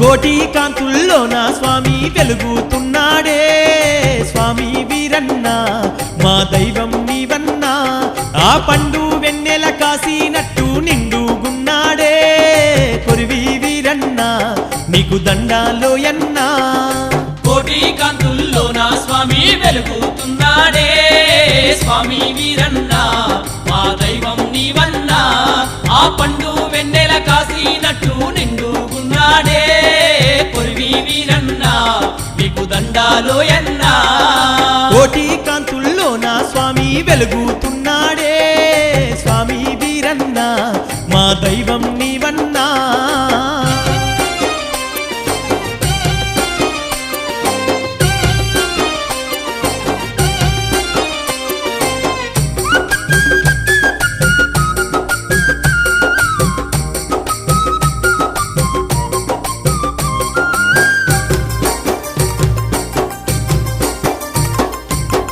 కోటి కాంతుల్లోన స్వామి వెలుగుతున్నాడే స్వామి వీరన్న మా దైవం నీవన్నా ఆ పండు వెన్నెల కాసినట్టు నిండుగున్నాడే కొరివి వీరన్న నీకు దండాలోయన్నా కోటి కాంతుల్లోన స్వామి వెలుగుతున్నాడే స్వామి వీరన్న మా దైవం నీవన్నా ఆ పండు వెన్నెల కాసినట్టు నిండుగున్నాడే కొరివి వీరన్న నీకు దండాలోయన్నా కోటి కాంతుల్లోన స్వామి వెలుగుతున్నాడే స్వామి వీరన్న మా దైవం నీవన్నా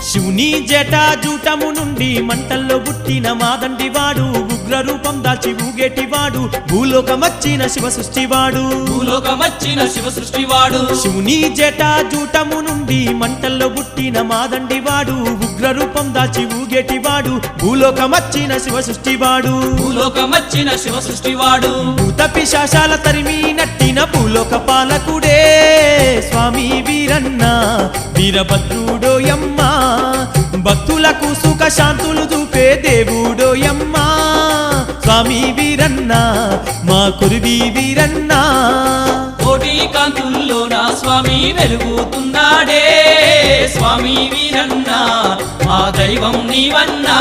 శివుని జటాజూటము నుండి మంటల్లో పుట్టిన మాదండివాడు ఉగ్ర రూపం దాచి ఊగేటివాడు భూలోకమచ్చిన శివ సృష్టివాడు భూలోకమచ్చిన శివ సృష్టివాడు శివుని జటాజూటము నుండి మంటల్లో పుట్టిన మాదండివాడు ఉగ్ర రూపం దాచి ఊగేటివాడు భూలోకమచ్చిన శివ సృష్టివాడు భూలోకమచ్చిన శివ సృష్టివాడు భూత పిశాచాల తరిమి నట్టిన భూలోక పాలకుడే స్వామి వీరన్న వీరభద్రుడోయమ్మా భక్తులకు సుఖ శాంతులు చూపే దేవుడోయమ్మా స్వామి వీరన్న మా కురివి వీరన్న కోటి కాంతుల్లోన స్వామి వెలుగుతున్నాడే స్వామి వీరన్న మా దైవం నీవన్నా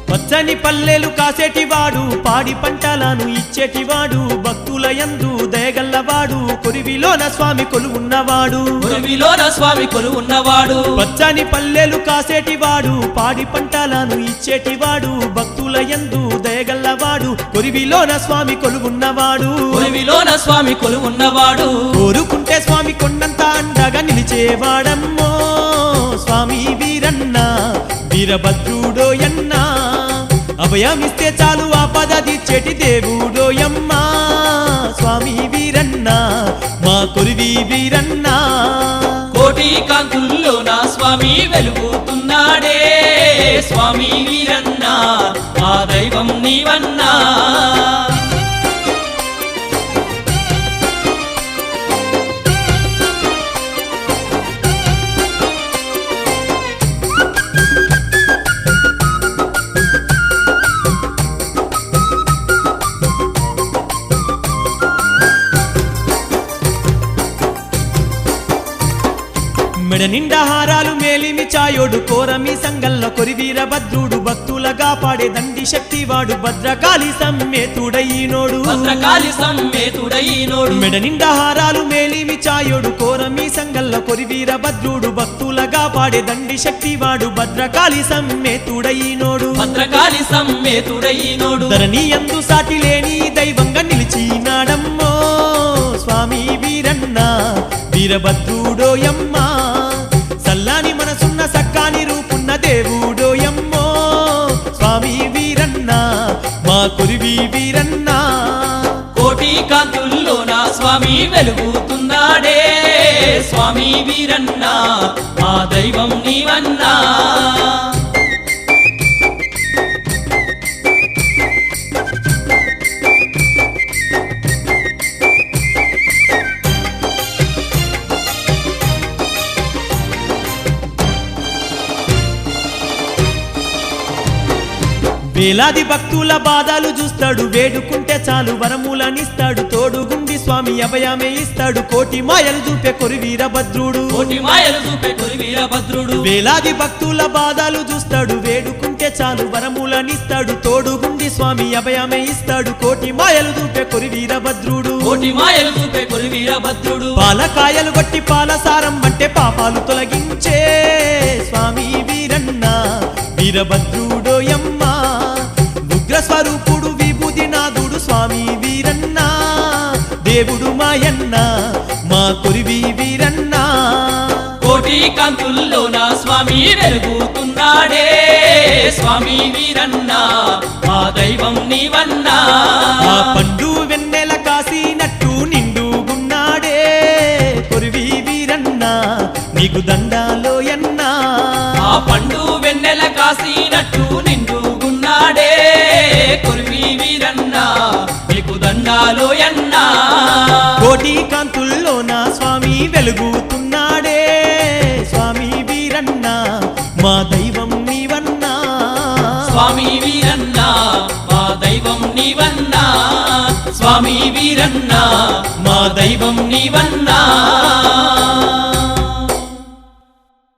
పచ్చని పల్లెలు కాసేటివాడు పాడి పంటలను ఇచ్చేటివాడు భక్తుల యందు దయగల్లవాడు కొరివిలోన స్వామి కొలువున్నవాడు కొరివిలోన స్వామి కొలువున్నవాడు పచ్చని పల్లెలు కాసేటివాడు పాడి పంటలను ఇచ్చేటివాడు భక్తుల యందు దయగల్లవాడు కొరివిలోన స్వామి కొలువున్నవాడు కొరివిలోన స్వామి కొలువున్నవాడు కోరుకుంటే స్వామి కొండంత అండగా నిలిచేవాడమ్మో స్వామి వీరన్న వీరభద్రుడోయన్నా అభయమిస్తే చాలు ఆపద తీర్చేటి దేవుడోయమ్మా స్వామి వీరన్న మా కొరివి వీరన్న కోటి కాంతుల్లోన స్వామి వెలుగుతున్నాడే స్వామి వీరన్న మా దైవం నీవన్నా మెడ నిండా హారాలు మేలిమి చాయోడు కోరమి సంగల్ల కొరివీరభద్రుడు భక్తులగా పాడే దండి శక్తివాడు భద్రకాళి సమ్మేతుడైనోడు భద్రకాళి సమ్మేతుడైనోడు మెడ నిండా హారాలు మేలిమి చాయోడు కోరమి సంగల్ల కొరివీరభద్రుడు భక్తులగా పాడే దండి శక్తివాడు భద్రకాళి సమ్మేతుడైనోడు భద్రకాళి సమ్మేతుడైనోడు ధరణి యందు సాటి లేని దైవంగా నిలిచినాడమ్మో స్వామి వీరన్న వీరభద్రుడోయమ్మా సల్లాని మనసున్న సక్కాని రూపున్న దేవుడోయమ్మో స్వామి వీరన్న మా కొరివి వీరన్న కోటి కాంతుల్లోన స్వామి వెలుగుతున్నాడే స్వామి వీరన్న మా దైవం నీవన్నా వేలాది భక్తుల బాధలు చూస్తాడు వేడుకుంటే చాలు వరములనిస్తాడు తోడుగుండి స్వామి అభయమే ఇస్తాడు కోటి మాయలు చూపే కొరివీరభద్రుడు కోటి మాయలు చూపే కొరివీరభద్రుడు వేలాది భక్తుల బాధలు చూస్తాడు వేడుకుంటే చాలు వరములనిస్తాడు తోడుగుండి స్వామి అభయమే ఇస్తాడు కోటి మాయలు చూపే కొరివీరభద్రుడు కోటి మాయలు చూపే కొరివీరభద్రుడు పాలకాయలు బట్టి పాలసారం అంటే పాపాలు తొలగించే స్వామి వీరన్న వీరభద్రుడోయమ్మా ఉగ్ర స్వరూపుడు విభూతినాథుడు స్వామి వీరన్న మాయన్న మా కురివి వీరన్న కోటి కాంతుల్లోన స్వామి వెలుగుతున్నాడే స్వామి వీరన్న మా దైవం నీవన్నా ఆ పండు వెన్నెల కాసినట్టు నిండుగున్నాడే కురివి వీరన్న నీకు దండాలోయన్నా ఆ పండు వెన్నెల కాసినట్టు నిండుగున్నాడే కురివి వీరన్న నీకు దండాలోయన్నా కోటి కాంతుల్లోన స్వామి వెలుగుతున్నాడే స్వామి వీరన్న మా దైవం నీవన్నా స్వామి వీరన్న మా దైవం నీవన్నా స్వామి వీరన్న మా దైవం నీవన్నా